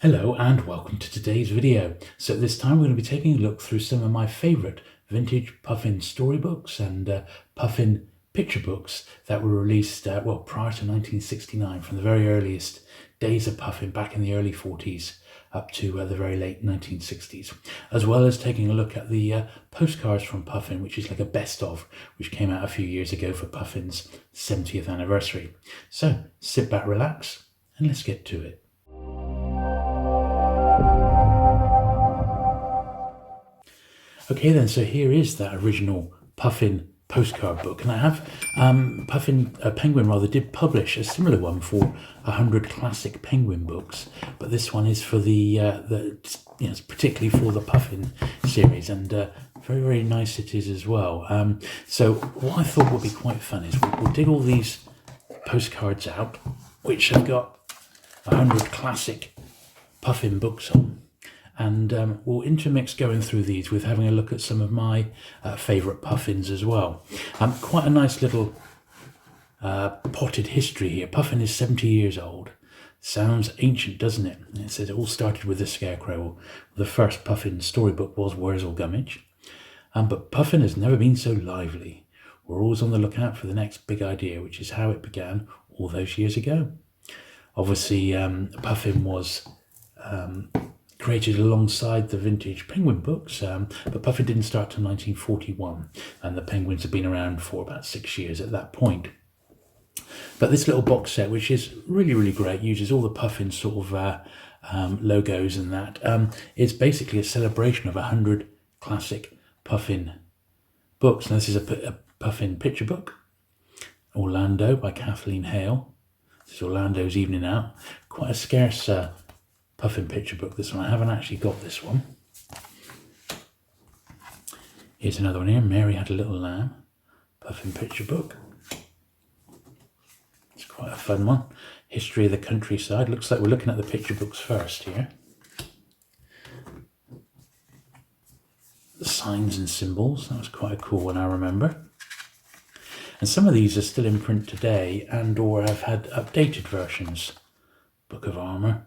Hello and welcome to today's video. So this time we're going to be taking a look through some of my favourite vintage Puffin storybooks and Puffin picture books that were released prior to 1969, from the very earliest days of Puffin back in the early 40s up to the very late 1960s, as well as taking a look at the postcards from Puffin, which is like a best of, which came out a few years ago for Puffin's 70th anniversary. So sit back, relax, and let's get to it. Okay then, so here is that original Puffin postcard book, and I have Penguin did publish a similar one for 100 classic Penguin books, but this one is for it's particularly for the Puffin series, and very, very nice it is as well. So what I thought would be quite fun is we'll dig all these postcards out, which have got 100 classic Puffin books on. And we'll intermix going through these with having a look at some of my favourite Puffins as well. Quite a nice little potted history here. Puffin is 70 years old. Sounds ancient, doesn't it? It says it all started with the Scarecrow. The first Puffin storybook was Worzel Gummidge. But Puffin has never been so lively. We're always on the lookout for the next big idea, which is how it began all those years ago. Obviously, Puffin was created alongside the vintage Penguin books, but Puffin didn't start till 1941, and the Penguins have been around for about 6 years at that point. But this little box set, which is really, really great, uses all the Puffin sort of logos and that, is basically a celebration of 100 classic Puffin books. Now this is a Puffin picture book, Orlando by Kathleen Hale. This is Orlando's Evening Out. Quite a scarce Puffin picture book, this one. I haven't actually got this one. Here's another one here, Mary Had a Little Lamb, Puffin picture book. It's quite a fun one. History of the Countryside. Looks like we're looking at the picture books first here. The Signs and Symbols, that was quite a cool one, I remember. And some of these are still in print today and or have had updated versions. Book of Armour.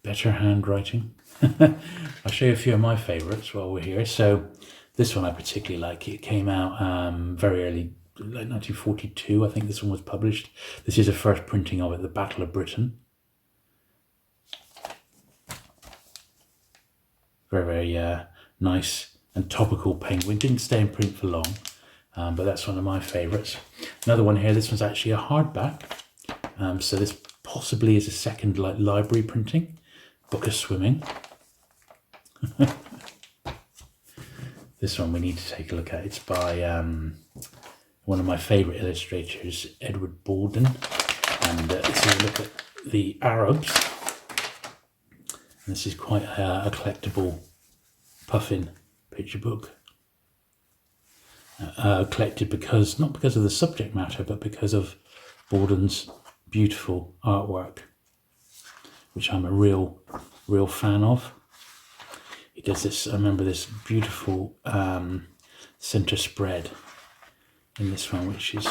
Better handwriting. I'll show you a few of my favourites while we're here. So this one I particularly like. It came out very early, like 1942, I think this one was published. This is a first printing of it, The Battle of Britain. Very, very nice and topical Penguin. Didn't stay in print for long, but that's one of my favourites. Another one here, this one's actually a hardback. So this possibly is a second library printing. Book of Swimming. This one we need to take a look at. It's by one of my favourite illustrators, Edward Borden. And let's have a look at the Arabs. And this is quite a collectible Puffin picture book. Collected not because of the subject matter, but because of Borden's beautiful artwork, which I'm a real fan of. He does this, I remember this beautiful centre spread in this one, which is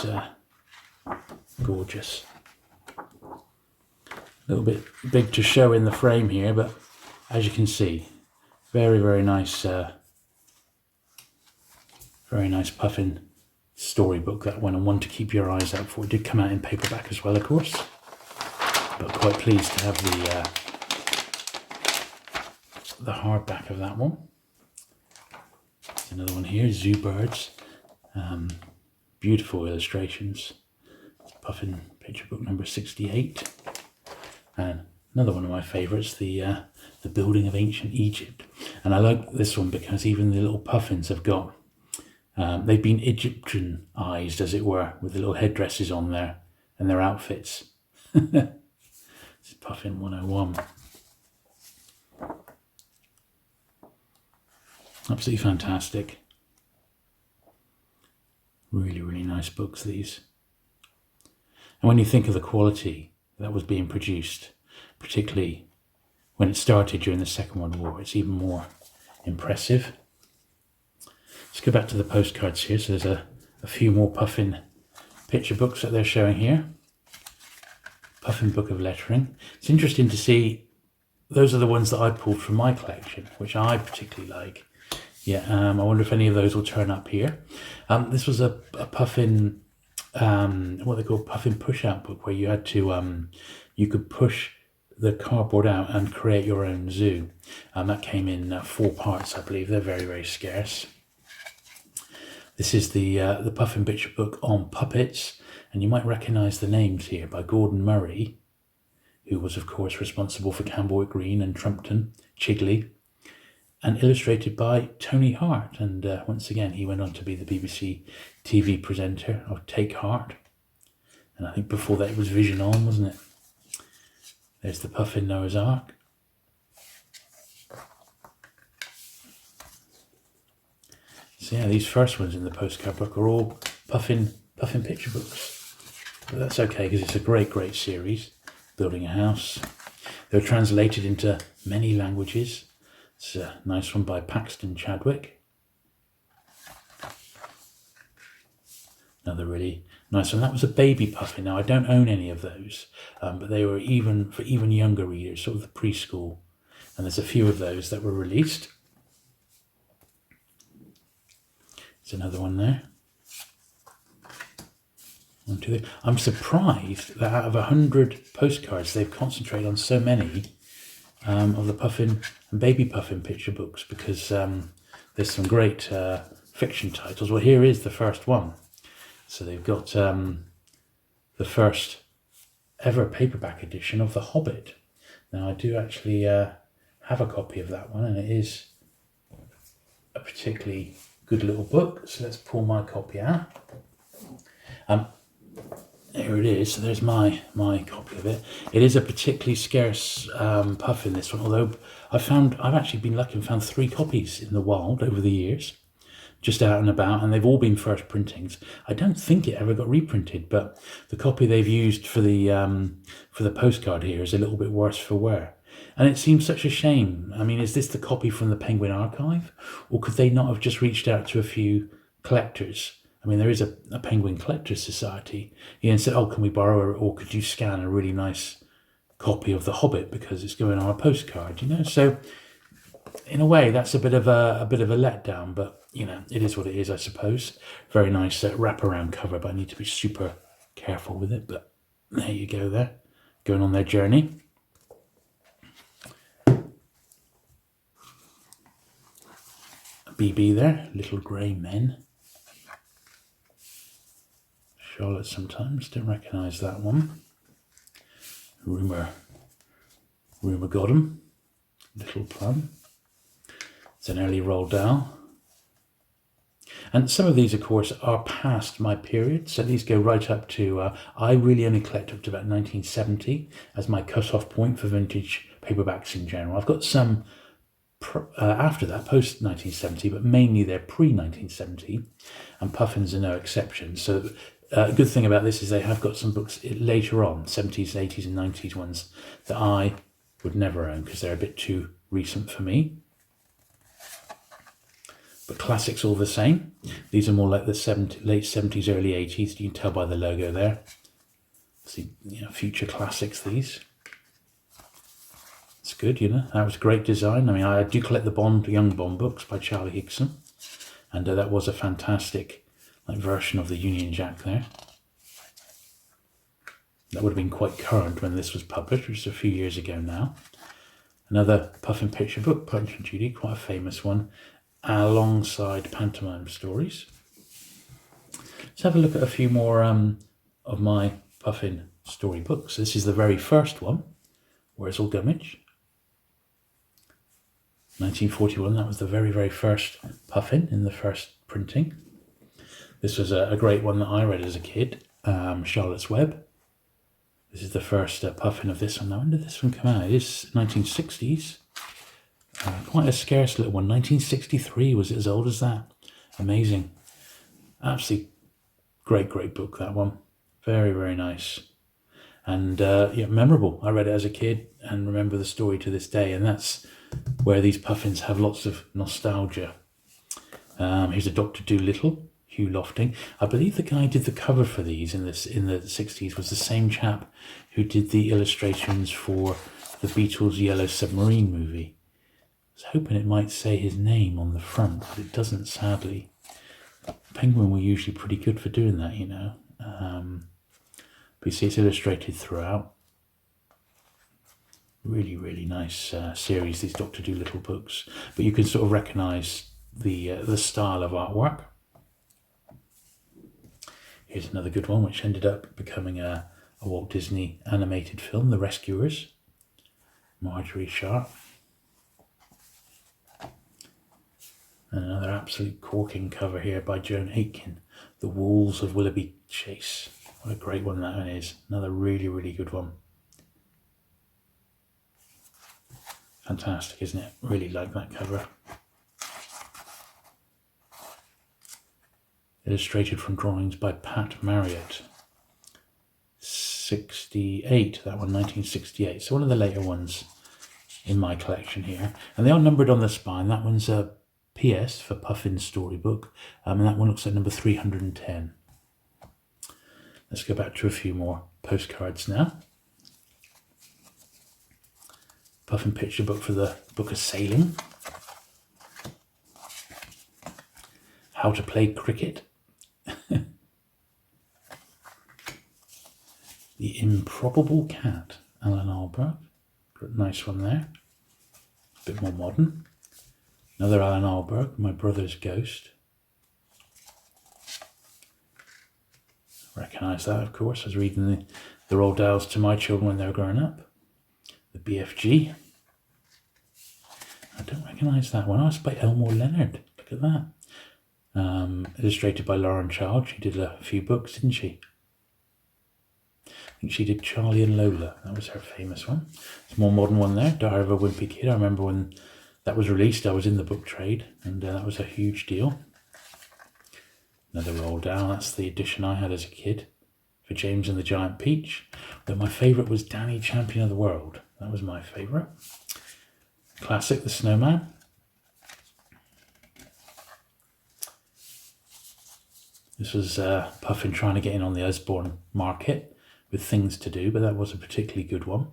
gorgeous. A little bit big to show in the frame here, but as you can see, very, very nice Puffin storybook, that one, and one to keep your eyes out for. It did come out in paperback as well, of course, but quite pleased to have the hardback of that one. There's another one here, Zoo Birds. Beautiful illustrations. It's Puffin picture book number 68. And another one of my favourites, the Building of Ancient Egypt. And I like this one because even the little Puffins have got, they've been Egyptianized, as it were, with the little headdresses on there and their outfits. This is Puffin 101. Absolutely fantastic. Really, really nice books, these. And when you think of the quality that was being produced, particularly when it started during the Second World War, it's even more impressive. Let's go back to the postcards here. So there's a few more Puffin picture books that they're showing here. Puffin Book of Lettering. It's interesting to see, those are the ones that I pulled from my collection, which I particularly like. Yeah, I wonder if any of those will turn up here. This was a Puffin, what they call Puffin push-out book, where you had to, you could push the cardboard out and create your own zoo. That came in 4 parts, I believe. They're very, very scarce. This is the Puffin picture book on puppets, and you might recognise the names here by Gordon Murray, who was, of course, responsible for Camboy Green and Trumpton, Chigley, and illustrated by Tony Hart. And once again, he went on to be the BBC TV presenter of Take Heart. And I think before that it was Vision On, wasn't it? There's the Puffin Noah's Ark. So yeah, these first ones in the postcard book are all Puffin picture books. But that's okay, because it's a great, great series. Building a house. They're translated into many languages. It's a nice one by Paxton Chadwick. Another really nice one. That was a baby Puffin. Now, I don't own any of those, but they were for even younger readers, sort of the preschool. And there's a few of those that were released. There's another one there. 1, 2, 3. I'm surprised that out of 100 postcards, they've concentrated on so many of the Puffin and Baby Puffin picture books, because there's some great fiction titles. Well, here is the first one. So they've got the first ever paperback edition of The Hobbit. Now, I do actually have a copy of that one, and it is a particularly good little book. So let's pull my copy out. Here it is. So there's my copy of it. It is a particularly scarce Puffin, this one, although I've actually been lucky and found 3 copies in the wild over the years, just out and about, and they've all been first printings. I don't think it ever got reprinted, but the copy they've used for the postcard here is a little bit worse for wear. And it seems such a shame. I mean, is this the copy from the Penguin Archive? Or could they not have just reached out to a few collectors? I mean, there is a Penguin Collectors Society, and said, oh, can we borrow, or could you scan a really nice copy of The Hobbit because it's going on a postcard, So in a way, that's a bit of a letdown, but, it is what it is, I suppose. Very nice wraparound cover, but I need to be super careful with it. But there you go there, going on their journey. BB there, Little Grey Men. Charlotte sometimes, don't recognise that one. Rumour got 'em. Little Plum. It's an early Roald Dahl. And some of these, of course, are past my period. So these go right up to, I really only collect up to about 1970 as my cut-off point for vintage paperbacks in general. I've got some after that, post-1970, but mainly they're pre-1970, and Puffins are no exception. So a good thing about this is they have got some books later on, 70s, 80s and 90s ones, that I would never own because they're a bit too recent for me. But classics all the same. These are more like the late 70s, early 80s. You can tell by the logo there. See, future classics, these. It's good, That was great design. I mean, I do collect the Young Bond books by Charlie Higson. And that was a fantastic version of the Union Jack there. That would have been quite current when this was published, which is a few years ago now. Another Puffin picture book, Punch and Judy, quite a famous one, alongside pantomime stories. Let's have a look at a few more of my Puffin story books. This is the very first one, Worzel Gummidge. 1941, that was the very, very first Puffin in the first printing. This was a great one that I read as a kid, Charlotte's Web. This is the first Puffin of this one. Now, when did this one come out? It is 1960s. Quite a scarce little one. 1963, was it as old as that? Amazing. Absolutely great, great book, that one. Very, very nice. And memorable. I read it as a kid and remember the story to this day, and that's where these Puffins have lots of nostalgia. Here's a Dr. Dolittle, Hugh Lofting. I believe the guy who did the cover for these in the 60s was the same chap who did the illustrations for the Beatles' Yellow Submarine movie. I was hoping it might say his name on the front, but it doesn't, sadly. Penguin were usually pretty good for doing that, you know. But you see it's illustrated throughout. Really, really nice series, these Dr. Dolittle books. But you can sort of recognise the style of artwork. Here's another good one, which ended up becoming a Walt Disney animated film, The Rescuers. Marjorie Sharp. And another absolute corking cover here by Joan Aitken, The Wolves of Willoughby Chase. What a great one that one is. Another really, really good one. Fantastic, isn't it? Really like that cover. Illustrated from drawings by Pat Marriott. 68, that one, 1968. So one of the later ones in my collection here. And they are numbered on the spine. That one's a PS for Puffin's storybook. And that one looks like number 310. Let's go back to a few more postcards now. Puffin picture book for the Book of Sailing. How to play cricket. The Improbable Cat, Alan Alberg. Nice one there. A bit more modern. Another Alan Alberg, My Brother's Ghost. Recognise that, of course. I was reading the Roald Dahls to my children when they were growing up. The BFG. I don't recognise that one. Oh, it's by Elmore Leonard. Look at that. Illustrated by Lauren Child. She did a few books, didn't she? I think she did Charlie and Lola. That was her famous one. It's a more modern one there. Diary of a Wimpy Kid. I remember when that was released, I was in the book trade, and that was a huge deal. Another Roald Dahl. That's the edition I had as a kid for James and the Giant Peach. Though my favourite was Danny, Champion of the World. That was my favourite. Classic, The Snowman. This was Puffin trying to get in on the Usborne market with Things to Do, but that was a particularly good one.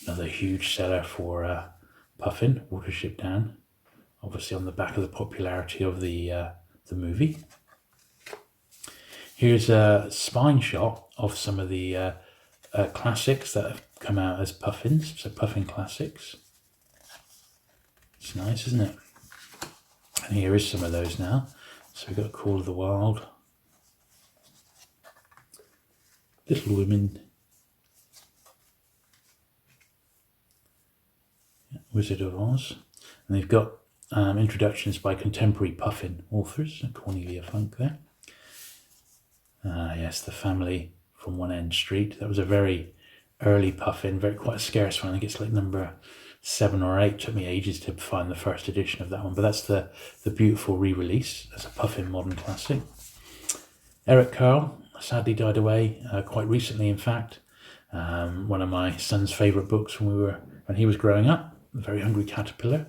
Another huge seller for Puffin, Watership Down. Obviously on the back of the popularity of the movie. Here's a spine shot of some of the classics that have come out as Puffins, so Puffin classics. It's nice, isn't it? And here is some of those now. So we've got Call of the Wild, Little Women, Wizard of Oz, and they've got introductions by contemporary Puffin authors, Cornelia Funk there. Yes, The Family from One End Street. That was a very early Puffin, quite a scarce one. I think it's like number 7 or 8. Took me ages to find the first edition of that one, but that's the beautiful re-release as a Puffin modern classic. Eric Carle sadly died away quite recently, in fact. One of my son's favourite books when he was growing up, The Very Hungry Caterpillar.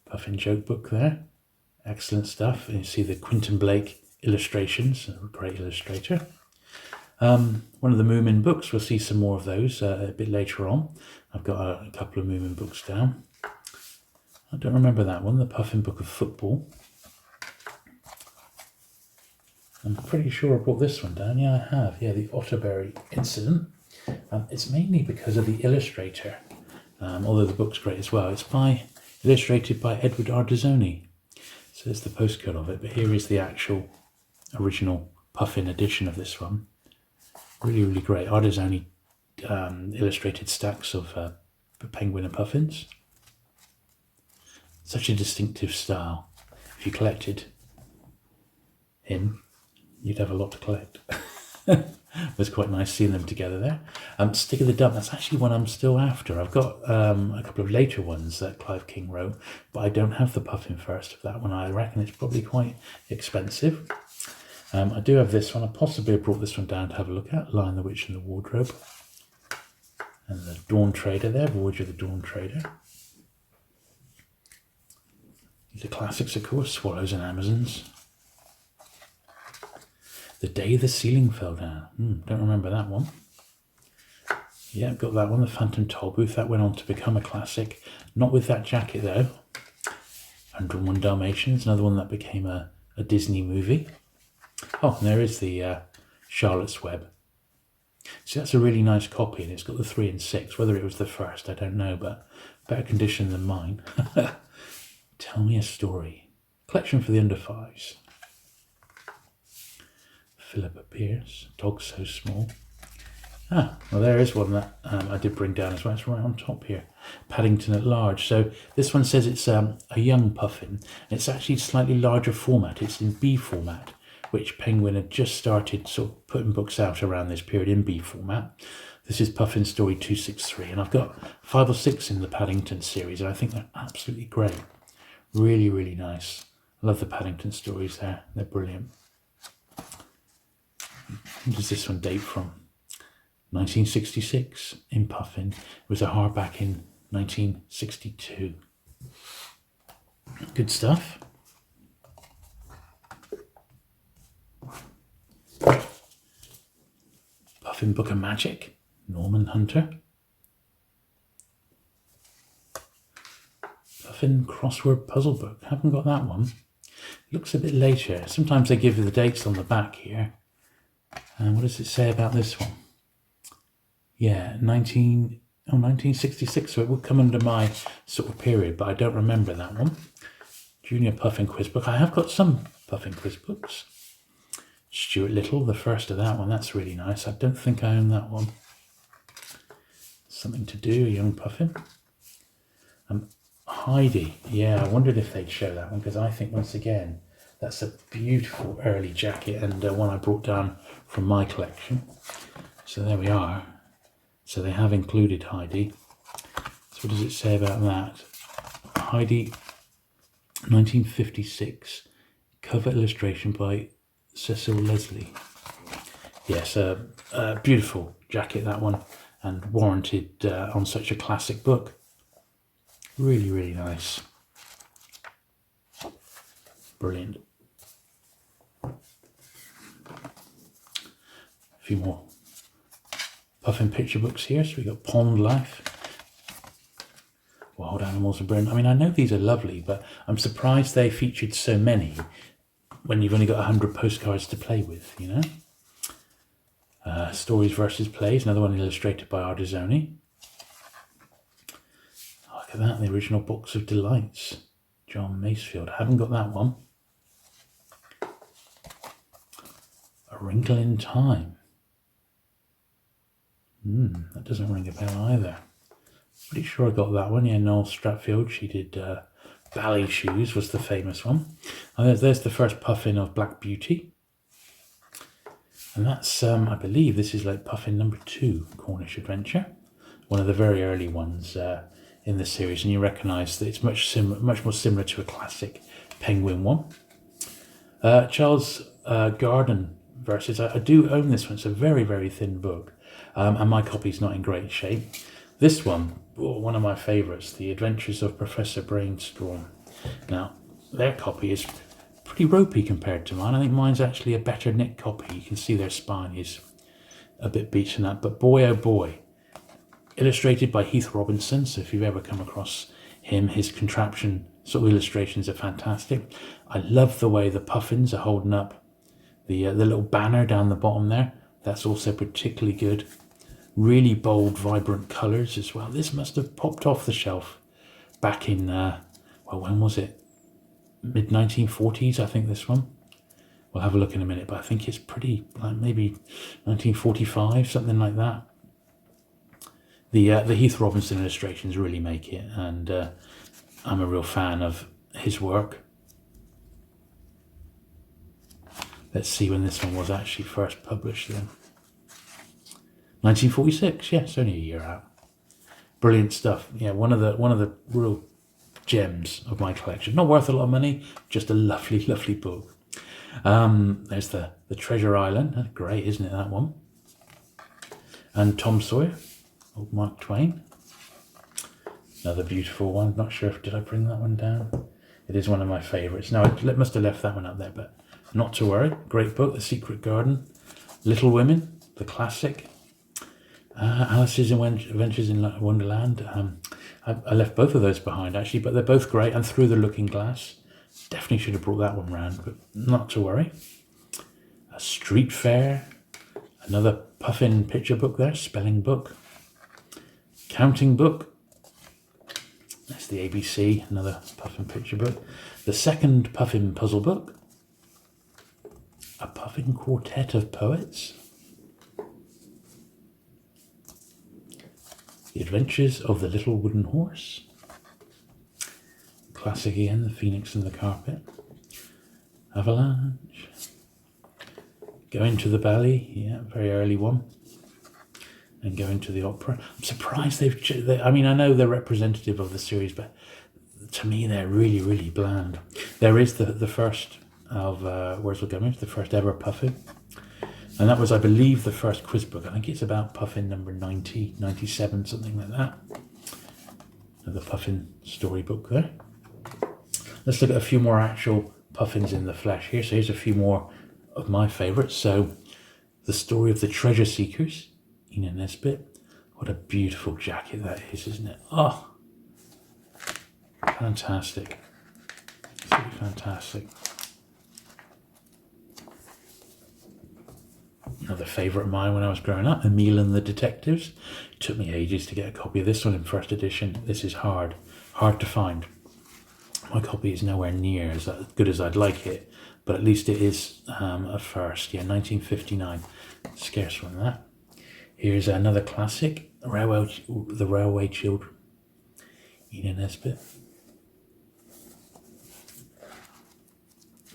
Puffin joke book there. Excellent stuff. And you see the Quentin Blake illustrations, a great illustrator. One of the Moomin books, we'll see some more of those a bit later on. I've got a couple of Moomin books down. I don't remember that one, the Puffin Book of Football. I'm pretty sure I brought this one down. Yeah, I have. Yeah, the Otterbury Incident. It's mainly because of the illustrator, although the book's great as well. It's illustrated by Edward Ardizoni. So there's the postcard of it, but here is the actual original Puffin edition of this one. Really, really great. Ardizoni illustrated stacks of Penguin and Puffins. Such a distinctive style. If you collected him, you'd have a lot to collect. It was quite nice seeing them together there. Stick of the Dump, that's actually one I'm still after. I've got a couple of later ones that Clive King wrote, but I don't have the Puffin first of that one. I reckon it's probably quite expensive. I do have this one. I possibly brought this one down to have a look at, Lion, the Witch and the Wardrobe. And the Dawn Trader there, Voyage of the Dawn Trader. The classics, of course, Swallows and Amazons. The Day the Ceiling Fell Down. Don't remember that one. Yeah, got that one, The Phantom Tollbooth. That went on to become a classic. Not with that jacket, though. 101 Dalmatians, another one that became a Disney movie. Oh, and there is the Charlotte's Web. See, that's a really nice copy, and it's got the 3 and 6. Whether it was the first, I don't know, but better condition than mine. Tell Me a Story. Collection for the under 5s. Philippa Pierce, Dog So Small. Well, there is one that I did bring down as well. It's right on top here. Paddington at Large. So this one says it's a young puffin. It's actually slightly larger format. It's in B format, which Penguin had just started sort of putting books out around this period in B format. This is Puffin Story 263, and I've got 5 or 6 in the Paddington series, and I think they're absolutely great. Really, really nice. I love the Paddington stories there. They're brilliant. When does this one date from? 1966 in Puffin. It was a hardback in 1962. Good stuff. Puffin Book of Magic, Norman Hunter. Puffin Crossword Puzzle Book. Haven't got that one. Looks a bit later. Sometimes they give you the dates on the back here. And what does it say about this one? Yeah, 1966, so it would come under my sort of period, but I don't remember that one. Junior Puffin Quiz Book. I have got some Puffin Quiz Books. Stuart Little, the first of that one. That's really nice. I don't think I own that one. Something to Do, Young Puffin. Heidi. Yeah, I wondered if they'd show that one, because I think, once again, that's a beautiful early jacket and one I brought down from my collection. So there we are. So they have included Heidi. So what does it say about that? Heidi, 1956. Cover illustration by Cecil Leslie. Yes, a beautiful jacket, that one, and warranted on such a classic book. Really, really nice. Brilliant. A few more Puffin picture books here. So we got Pond Life, Wild Animals and Brilliant. I mean, I know these are lovely, but I'm surprised they featured so many when you've only got 100 postcards to play with, you know. Stories versus Plays, another one illustrated by Ardizzoni. Oh, look at that, the original Box of Delights, John Masefield. I haven't got that one. A Wrinkle in Time. That doesn't ring a bell either. Pretty sure I got that one. Yeah, Noel Stratfield. She did Ballet Shoes was the famous one. And there's the first Puffin of Black Beauty. And that's, I believe this is like Puffin number 2, Cornish Adventure. One of the very early ones in the series. And you recognise that it's much more similar to a classic Penguin one. Charles Garden versus, I do own this one. It's a very, very thin book. And my copy's not in great shape. This one, one of my favourites, The Adventures of Professor Branestawm. Now, their copy is pretty ropey compared to mine. I think mine's actually a better knit copy. You can see their spine is a bit beaten up, but boy oh boy. Illustrated by Heath Robinson, so if you've ever come across him, his contraption sort of illustrations are fantastic. I love the way the Puffins are holding up the little banner down the bottom there. That's also particularly good. Really bold, vibrant colours as well. This must have popped off the shelf back in, well, when was it? Mid-1940s, I think, this one. We'll have a look in a minute, but I think it's pretty, like maybe 1945, something like that. The Heath Robinson illustrations really make it, and I'm a real fan of his work. Let's see when this one was actually first published then. 1946, yeah, it's only a year out. Brilliant stuff. Yeah, one of the real gems of my collection. Not worth a lot of money, just a lovely, lovely book. There's the Treasure Island. That's great, isn't it, that one? And Tom Sawyer, old Mark Twain. Another beautiful one. Not sure if did I bring that one down. It is one of my favourites. Now, I must have left that one up there, but not to worry. Great book, The Secret Garden. Little Women, the classic. Alice's Adventures in Wonderland. I left both of those behind, actually, but they're both great. And Through the Looking Glass. Definitely should have brought that one round, but not to worry. A Street Fair. Another Puffin picture book there, spelling book. Counting book. That's the ABC, another Puffin picture book. The second Puffin puzzle book. A Puffin quartet of poets. The Adventures of the Little Wooden Horse. Classic again, The Phoenix and the Carpet. Avalanche. Going to the Ballet, yeah, very early one. And Going to the Opera. I'm surprised I mean, I know they're representative of the series, but to me they're really, really bland. There is the first of Worzel Gummidge, the first ever Puffin. And that was, I believe, the first quiz book. I think it's about Puffin number 90, 97, something like that. Another Puffin storybook there. Let's look at a few more actual Puffins in the flesh here. So here's a few more of my favourites. So The Story of the Treasure Seekers, Ina Nesbit. What a beautiful jacket that is, isn't it? Oh, fantastic. Absolutely fantastic. Another favourite of mine when I was growing up, Emil and the Detectives. It took me ages to get a copy of this one in first edition. This is hard to find. My copy is nowhere near as good as I'd like it, but at least it is a first. Yeah, 1959. Scarce one, that. Here's another classic, The Railway Children, Ina Nesbit.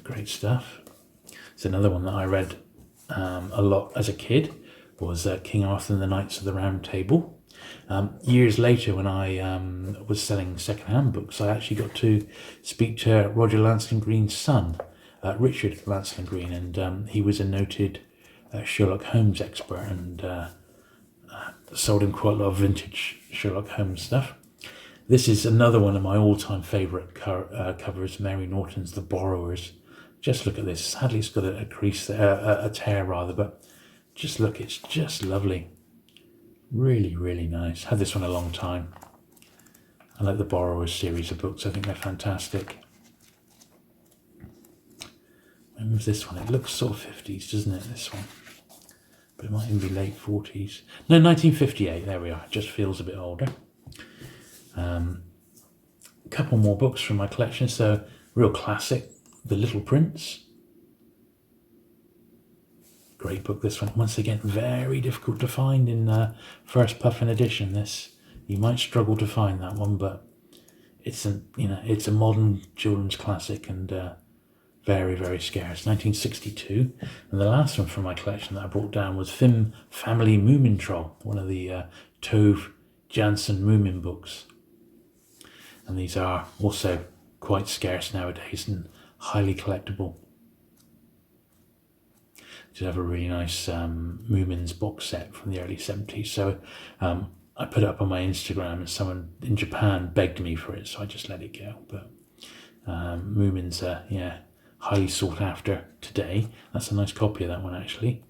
Great stuff. It's another one that I read a lot as a kid, was King Arthur and the Knights of the Round Table. Years later, when I was selling second-hand books, I actually got to speak to Roger Lansing Green's son, Richard Lansing Green, and he was a noted Sherlock Holmes expert and sold him quite a lot of vintage Sherlock Holmes stuff. This is another one of my all-time favourite covers, Mary Norton's The Borrowers. Just look at this. Sadly, it's got a crease there, a tear rather, but just look, it's just lovely. Really, really nice. Had this one a long time. I like the Borrowers series of books. I think they're fantastic. When was this one? It looks sort of 50s, doesn't it, this one? But it might even be late 40s. No, 1958. There we are. It just feels a bit older. A couple more books from my collection. So, real classic. The Little Prince. Great book, this one. Once again, very difficult to find in first Puffin edition. This, you might struggle to find that one, but it's a modern children's classic and very, very scarce. 1962. And the last one from my collection that I brought down was Fim Family Moomin Troll, one of the Tove Jansson Moomin books. And these are also quite scarce nowadays and highly collectible. Just have a really nice Moomins box set from the early 70s. So I put it up on my Instagram and someone in Japan begged me for it, so I just let it go. But Moomins are, highly sought after today. That's a nice copy of that one, actually.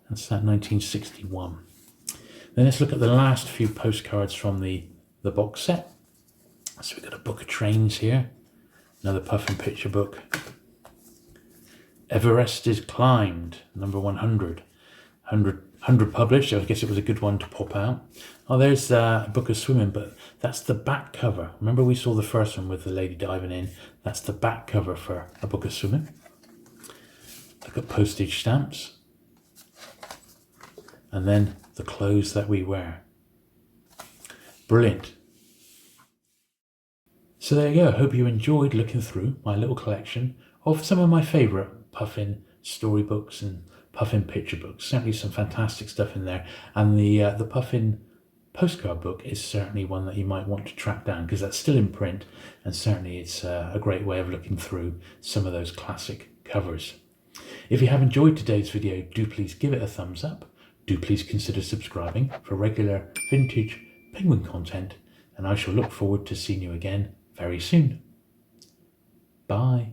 That's that 1961. Then let's look at the last few postcards from the box set. So we've got a book of trains here. Another Puffin picture book. Everest is Climbed, number 100. 100 published, so I guess it was a good one to pop out. Oh, there's a book of swimming, but that's the back cover. Remember we saw the first one with the lady diving in? That's the back cover for a book of swimming. Look at postage stamps. And then the clothes that we wear. Brilliant. So there you go. I hope you enjoyed looking through my little collection of some of my favourite Puffin storybooks and Puffin picture books. Certainly some fantastic stuff in there. And the Puffin postcard book is certainly one that you might want to track down because that's still in print, and certainly it's a great way of looking through some of those classic covers. If you have enjoyed today's video, do please give it a thumbs up. Do please consider subscribing for regular vintage penguin content, and I shall look forward to seeing you again very soon. Bye.